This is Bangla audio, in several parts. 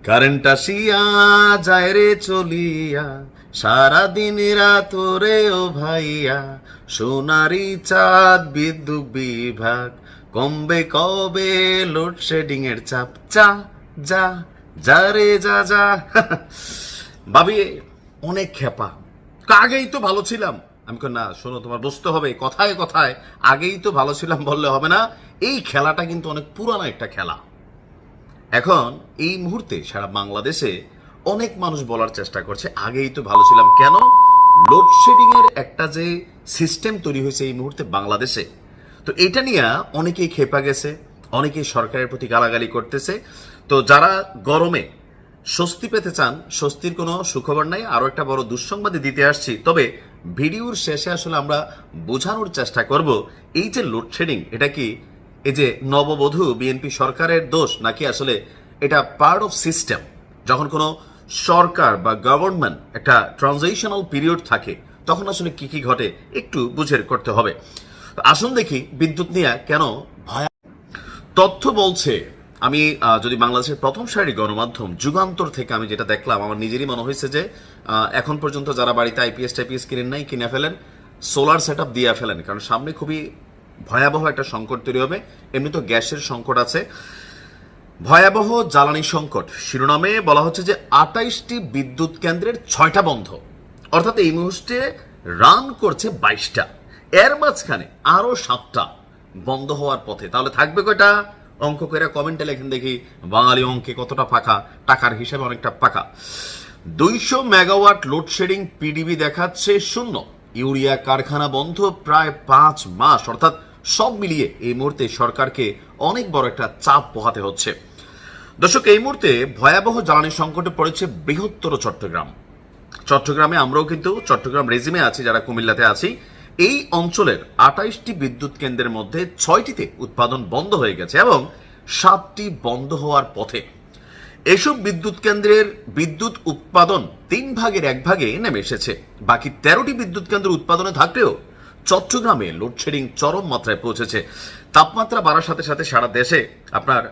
কারেন্ট আসিয়া যায় রে চলিয়া, সারাদিন রাত রে ও ভাইয়া, সোনারি চাঁদ বিদ্যুৎ বিভাগ, কমবে কবে লোডশেডিং এর চাপ, যা যা যা রে যা যা। ভাবি অনেক খেপা, আগেই তো ভালো ছিলাম। আমি না, শোনো, তোমার বুঝতে হবে, কথায় কথায় আগেই তো ভালো ছিলাম বললে হবে না। এই খেলাটা কিন্তু অনেক পুরানো একটা খেলা। এখন এই মুহূর্তে সারা বাংলাদেশে অনেক মানুষ বলার চেষ্টা করছে আগেই তো ভালো ছিলাম। কেন? লোডশেডিং এর একটা যে সিস্টেম তৈরি হয়েছে এই মুহূর্তে বাংলাদেশে, তো এটা নিয়ে অনেকেই খেপা গেছে, অনেকেই সরকারের প্রতি গালাগালি করতেছে। তো যারা গরমে স্বস্তি পেতে চান, স্বস্তির কোনো সুখবর নাই, আরো একটা বড় দুঃসংবাদই দিতে আসছি। তবে ভিডিওর শেষে আসলে আমরা বোঝানোর চেষ্টা করব এই যে লোডশেডিং, এটা কি এই যে নববধূ বিএনপি সরকারের দোষ, নাকি আসলে এটা পার্ট অফ সিস্টেম। যখন কোনো সরকার বা গভর্নমেন্ট একটা ট্রানজিশনাল পিরিয়ড থাকে তখন আসলে কি কি ঘটে একটু বুঝে করতে হবে। আসুন দেখি বিদ্যুৎ নিয়ে কেন ভয়। তথ্য বলছে, আমি যদি বাংলাদেশের প্রথম সারির গণমাধ্যম যুগান্তর থেকে আমি যেটা দেখলাম, আমার নিজেরই মনে হয়েছে যে এখন পর্যন্ত যারা বাড়িতে আইপিএস কিনেন নাই, কিনে ফেলেন, সোলার সেট আপ দিয়ে ফেলেন, কারণ সামনে খুবই ভয়াবহ একটা সংকট তৈরি হবে। এমনি তো গ্যাসের সংকট আছে, ভয়াবহ জ্বালানি সংকট শিরোনামে বলা হচ্ছে যে 28টি বিদ্যুৎ কেন্দ্রের 6টা বন্ধ, অর্থাৎ এই মুহূর্তে রান করছে 22টা, এর মাঝখানে আরো 7টা বন্ধ হওয়ার পথে। তাহলে থাকবে কয়টা? অঙ্ক করে কমেন্টে লেখেন দেখি, বাঙালি অঙ্কে কতটা পাকা, টাকার হিসাবে অনেকটা পাকা। 200 মেগাওয়াট লোডশেডিং পিডিবি দেখাচ্ছে শূন্য, ইউরিয়া কারখানা বন্ধ প্রায় 5 মাস, অর্থাৎ সব মিলিয়ে এই মুহূর্তে সরকারকে অনেক বড় একটা চাপ পোহাতে হচ্ছে। দর্শক, এই মুহূর্তে ভয়াবহ জ্বালানি সংকটে পড়েছে বৃহত্তর চট্টগ্রামে। আমরাও কিন্তু চট্টগ্রাম রেজিমে আছি, যারা কুমিল্লাতে আছি। এই অঞ্চলের 28টি বিদ্যুৎ কেন্দ্রের মধ্যে 6টিতে উৎপাদন বন্ধ হয়ে গেছে এবং 7টি বন্ধ হওয়ার পথে। এসব বিদ্যুৎ কেন্দ্রের বিদ্যুৎ উৎপাদন 3 ভাগের 1 ভাগে নেমে এসেছে। বাকি 13টি বিদ্যুৎ কেন্দ্র উৎপাদনে থাকলেও চট্টগ্রামে লোডশেডিং চরম মাত্রায় পৌঁছেছে। তাপমাত্রা বাড়ার সাথে সাথে সারা দেশে আপনার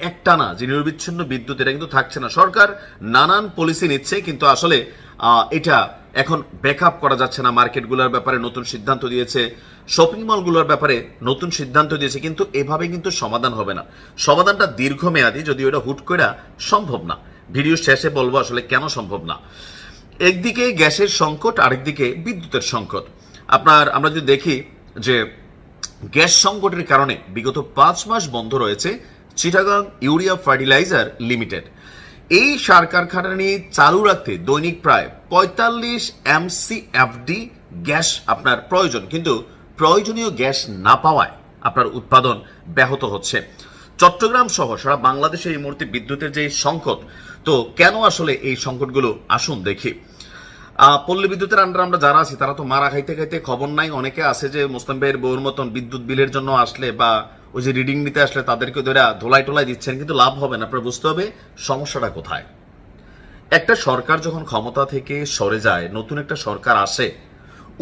একটানা যে নিরবিচ্ছিন্ন বিদ্যুৎ, এটা কিন্তু থাকছে না। সরকার নানান পলিসি নিচ্ছে, কিন্তু আসলে এটা এখন ব্যাকআপ করা যাচ্ছে না। মার্কেটগুলোর ব্যাপারে নতুন সিদ্ধান্ত দিয়েছে, শপিং মলগুলোর ব্যাপারে নতুন সিদ্ধান্ত দিয়েছে, কিন্তু এভাবে কিন্তু সমাধান হবে না। সমাধানটা দীর্ঘমেয়াদী, যদিও এটা হুট করে সম্ভব না। ভিডিও শেষে বলবো আসলে কেন সম্ভব না। একদিকে গ্যাসের সংকট, আরেকদিকে বিদ্যুতের সংকট। আমরা যদি দেখি যে গ্যাস সংকটের কারণে বিগত 5 মাস বন্ধ রয়েছে চিটাগাং ইউরিয়া ফার্টিলাইজার লিমিটেড। এই সার কারখানাটি চালু রাখতে দৈনিক প্রায় 45 MCFD গ্যাস আপনার প্রয়োজন, কিন্তু প্রয়োজনীয় গ্যাস না পাওয়ায় আপনার উৎপাদন ব্যাহত হচ্ছে। চট্টগ্রাম সহ সারা বাংলাদেশে এই মুহূর্তে বিদ্যুতের যে সংকট, তো কেন আসলে এই সংকটগুলো আসুন দেখি। পল্লী বিদ্যুতের আন্ডারে আমরা যারা আছি তারা তো মারা খাইতে খাইতে খবর নাই। অনেকে আছে যে মুসলিম ভাইয়ের বউর মতন বিদ্যুৎ বিলের জন্য আসলে বা ওই যে রিডিং নিতে আসলে তাদেরকে ধরে ধোলাই টোলাই দিচ্ছেন, কিন্তু লাভ হবে না। আপনারা বুঝতে হবে সমস্যাটা কোথায়। একটা সরকার যখন ক্ষমতা থেকে সরে যায়, নতুন একটা সরকার আসে,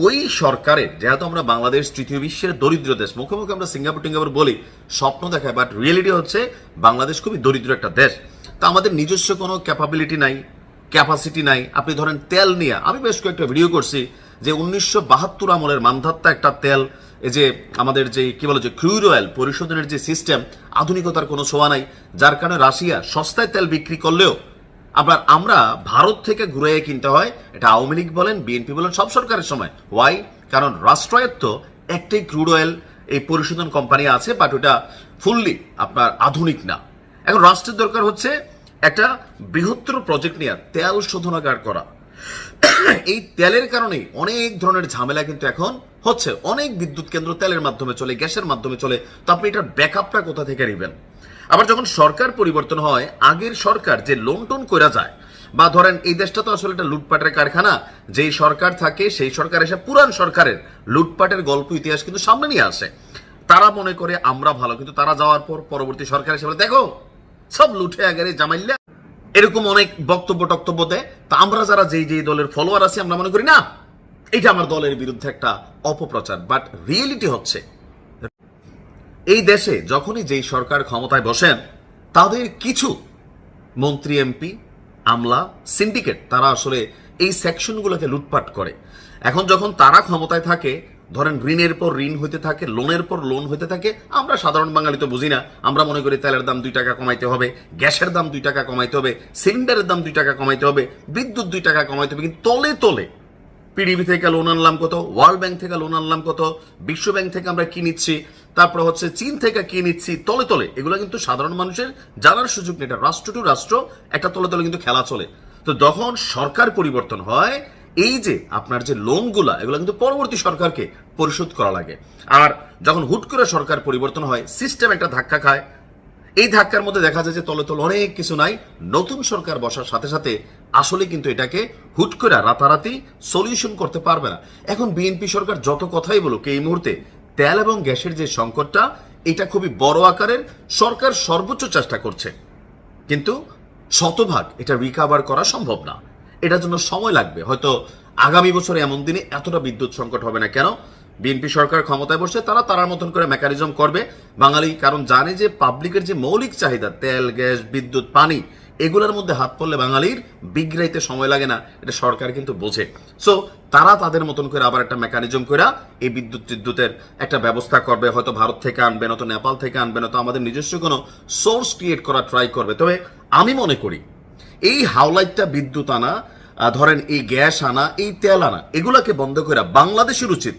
ওই সরকারের, যেহেতু আমরা বাংলাদেশ তৃতীয় বিশ্বের দরিদ্র দেশ, মুখে মুখে আমরা সিঙ্গাপুর বলি, স্বপ্ন দেখায়, বাট রিয়েলিটি হচ্ছে বাংলাদেশ খুবই দরিদ্র একটা দেশ। তা আমাদের নিজস্ব কোনো ক্যাপাবিলিটি নাই, ক্যাপাসিটি নাই। আপনি ধরেন তেল নিয়ে আমি বেশ কয়েকটা ভিডিও করছি যে 1972 আমলের মানধাত্তা একটা তেল, এই যে আমাদের যে কি বলে যে ক্রুড অয়েল পরিশোধনের যে সিস্টেম, আধুনিকতার কোনো ছোঁয়া নাই, যার কারণে রাশিয়া সস্তায় তেল বিক্রি করলেও আবার আমরা ভারত থেকে ঘুরে কিনতে হয়। এটা আওয়ামী লীগ বলেন, বিএনপি বলেন, সব সরকারের সময়। ওয়াই? কারণ রাষ্ট্রায়ত্ত একটাই ক্রুড অয়েল এই পরিশোধন কোম্পানি আছে, বাট ওটা ফুললি আপনার আধুনিক না। এখন রাষ্ট্রের দরকার হচ্ছে একটা বৃহত্তর প্রজেক্ট নিয়ে তেল শোধনাগার করা। এই তেলের কারণে অনেক ধরনের ঝামেলা কিন্তু এখন হচ্ছে। অনেক বিদ্যুৎ কেন্দ্র তেলের মাধ্যমে চলে, গ্যাসের মাধ্যমে চলে, তো আপনি এটার ব্যাকআপটা কোথা থেকে নেবেন? আবার যখন সরকার পরিবর্তন হয়, আগের সরকার যে লোন টোন করা যায়, বা ধরেন এই দেশটা তো আসলে একটা লুটপাটের কারখানা, যেই সরকার থাকে সেই সরকার এসে পুরান সরকারের লুটপাটের গল্প ইতিহাস কিন্তু সামনে নিয়ে আসে। তারা মনে করে আমরা ভালো, কিন্তু তারা যাওয়ার পর পরবর্তী সরকার এসে বলে দেখো সব লুটে আগে জামাইল্লা, এরকম অনেক বক্তব্য দেয়। তা আমরা যারা যেই দলের ফলোয়ার আছি আমরা মনে করি না এটা আমার দলের বিরুদ্ধে একটা অপপ্রচার। বাট রিয়েলিটি হচ্ছে এই দেশে যখনই যেই সরকার ক্ষমতায় বসেন, তাদের কিছু মন্ত্রী এমপি আমলা সিন্ডিকেট তারা আসলে এই সেকশনগুলোকে লুটপাট করে। এখন যখন তারা ক্ষমতায় থাকে, ধরেন ঋণের পর ঋণ হইতে থাকে, লোনের পর লোন হইতে থাকে, আমরা সাধারণ বাঙালি তো বুঝি না, আমরা মনে করি তেলের দাম 2 টাকা কমাইতে হবে, গ্যাসের দাম 2 টাকা কমাইতে হবে, সিলিন্ডারের দাম 2 টাকা কমাইতে হবে, বিদ্যুৎ 2 টাকা কমাইতে হবে। কিন্তু তলে তলে পিডিবি থেকে লোন আনলাম কত, ওয়ার্ল্ড ব্যাংক থেকে লোন আনলাম কত, বিশ্ব ব্যাংক থেকে আমরা কি নিচ্ছি, তারপর হচ্ছে চীন থেকে কি নিচ্ছি, তলে তলে এগুলো কিন্তু সাধারণ মানুষের জানার সুযোগ নেই। এটা রাষ্ট্র টু রাষ্ট্র একটা তলে তলে কিন্তু খেলা চলে। তো যখন সরকার পরিবর্তন হয়, এই যে আপনার যে লোনগুলা এগুলো কিন্তু পরবর্তী সরকারকে পরিশোধ করা লাগে। আর যখন হুট করে সরকার পরিবর্তন হয়, সিস্টেম একটা ধাক্কা খায়। এই ধাক্কার মধ্যে দেখা যায় যে তলে তলে অনেক কিছু নাই। নতুন সরকার বসার সাথে সাথে আসলে কিন্তু এটাকে হুট করে রাতারাতি সলিউশন করতে পারবে না। এখন বিএনপি সরকার যত কথাই বলুক, এই মুহূর্তে তেল এবং গ্যাসের যে সংকটটা, এটা খুবই বড় আকারের, সরকার সর্বোচ্চ চেষ্টা করছে, কিন্তু শতভাগ এটা রিকভার করা সম্ভব না। এটার জন্য সময় লাগবে। হয়তো আগামী বছরে এমন দিনে এতটা বিদ্যুৎ সংকট হবে না। কেন? বিএনপি সরকার ক্ষমতায় বসে তারা মতন করে মেকানিজম করবে। বাঙালি কারণ জানে যে পাবলিকের যে মৌলিক চাহিদা তেল গ্যাস বিদ্যুৎ পানি, এগুলোর মধ্যে হাত পড়লে বাঙালির বিগ্রাইতে সময় লাগে না, এটা সরকার কিন্তু বোঝে। সো তারা তাদের মতন করে আবার একটা মেকানিজম করে এই বিদ্যুতের একটা ব্যবস্থা করবে। হয়তো ভারত থেকে আনবে, নয়তো নেপাল থেকে আনবে, নয়তো আমাদের নিজস্ব কোনো সোর্স ক্রিয়েট করা ট্রাই করবে। তবে আমি মনে করি এই হাওলাইটটা বিদ্যুৎ আনা, ধরেন এই গ্যাস আনা, এই তেল আনা, এগুলাকে বন্ধ করে বাংলাদেশের উচিত,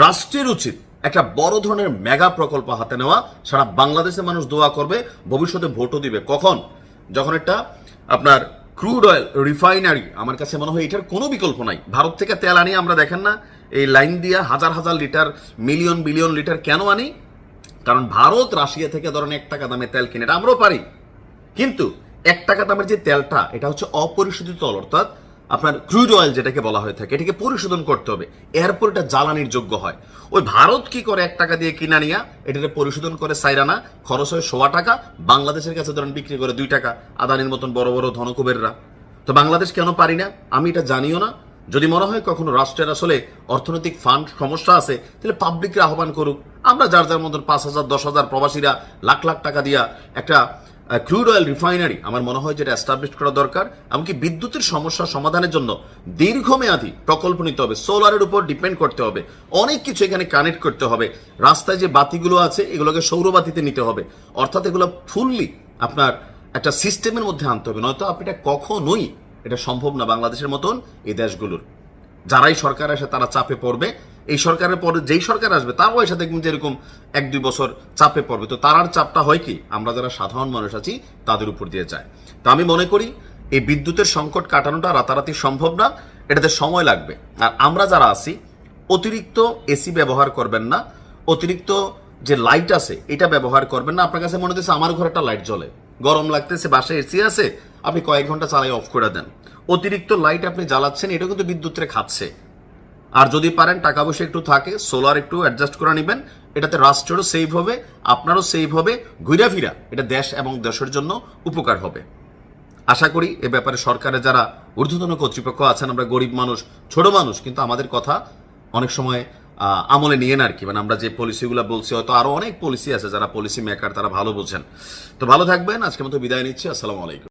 রাষ্ট্রের উচিত একটা বড় ধরনের মেগা প্রকল্প হাতে নেওয়া। সারা বাংলাদেশের মানুষ দোয়া করবে, ভবিষ্যতে ভোটও দিবে। কখন? যখন একটা আপনার ক্রুড অয়েল রিফাইনারি, আমার কাছে মনে হয় এটার কোনো বিকল্প নাই। ভারত থেকে তেল আনি আমরা, দেখেন না এই লাইন দিয়া হাজার হাজার লিটার, মিলিয়ন বিলিয়ন লিটার কেন আনি? কারণ ভারত রাশিয়া থেকে ধরেন 1 টাকা দামে তেল কিনে, এটা আমরাও পারি। কিন্তু 1 টাকা দামের যে তেলটা, এটা হচ্ছে অপরিশোধিত তল, অর্থাৎ আপনার ক্রুড অয়েল যেটাকে বলা হয়ে থাকে, এটাকে পরিশোধন করতে হবে, এরপর এটা জ্বালানির যোগ্য হয়। ওই ভারত কি করে 1 টাকা দিয়ে কিনা নিয়া এটাকে পরিশোধন করে সাইরানা, খরচ হয় 1.25 টাকা, বাংলাদেশের কাছে ধরেন বিক্রি করে 2 টাকা, আদানির মতন বড় বড় ধনকুবেররা। তো বাংলাদেশ কেন পারি না? আমি এটা জানিও না। যদি মনে হয় কখনো রাষ্ট্রের আসলে অর্থনৈতিক ফান্ড সমস্যা আছে, তাহলে পাবলিককে আহ্বান করুক, আমরা যার যার মতন 5,000 10,000 প্রবাসীরা লাখ লাখ টাকা দিয়া একটা ক্রুড অয়েল রিফাইনারি আমার মনে হয় যেটা এস্টাবলিশ করা দরকার। এমনকি বিদ্যুতের সমস্যা সমাধানের জন্য দীর্ঘমেয়াদী প্রকল্প নিতে হবে, সোলারের উপর ডিপেন্ড করতে হবে, অনেক কিছু এখানে কানেক্ট করতে হবে। রাস্তায় যে বাতিগুলো আছে এগুলোকে সৌরবাতিতে নিতে হবে, অর্থাৎ এগুলো ফুললি আপনার একটা সিস্টেমের মধ্যে আনতে হবে, নয়তো আপনি এটা কখনোই এটা সম্ভব না বাংলাদেশের মতন এই দেশগুলোর। যারাই সরকার আসে তারা চাপে পড়বে। এই সরকারের পরে যেই সরকার আসবে তারও এসে দেখবেন যে এরকম 1-2 বছর চাপে পড়বে। তো তারার চাপটা হয় কি, আমরা যারা সাধারণ মানুষ আছি তাদের উপর দিয়ে যায়। তো আমি মনে করি এই বিদ্যুতের সংকট কাটানোটা রাতারাতি সম্ভব না, এটাতে সময় লাগবে। আর আমরা যারা আছি, অতিরিক্ত এসি ব্যবহার করবেন না, অতিরিক্ত যে লাইট আছে এটা ব্যবহার করবেন না। আপনার কাছে মনে হচ্ছে আমার ঘরে একটা লাইট জ্বলে, গরম লাগতেছে, বাসায় এসি আছে, আপনি কয়েক ঘন্টা চালাই অফ করে দেন। অতিরিক্ত লাইট আপনি জ্বালাচ্ছেন, এটা কিন্তু বিদ্যুৎরে খাচ্ছে। আর যদি পারেন টাকা পয়সা একটু থাকে, সোলার একটু অ্যাডজাস্ট করে নেবেন, এটাতে রাষ্ট্রেরও সেভ হবে, আপনারও সেভ হবে, ঘুরা ফিরা এটা দেশ এবং দেশের জন্য উপকার হবে। আশা করি এ ব্যাপারে সরকারের যারা ঊর্ধ্বতন কর্তৃপক্ষ আছেন, আমরা গরিব মানুষ, ছোট মানুষ, কিন্তু আমাদের কথা অনেক সময় আমলে নিয়ে না আর কি। মানে আমরা যে পলিসিগুলো বলছি, হয়তো আরো অনেক পলিসি আছে, যারা পলিসি মেকার তারা ভালো বোঝেন। তো ভালো থাকবেন, আজকের মতো বিদায় নিচ্ছি। আসসালামু আলাইকুম।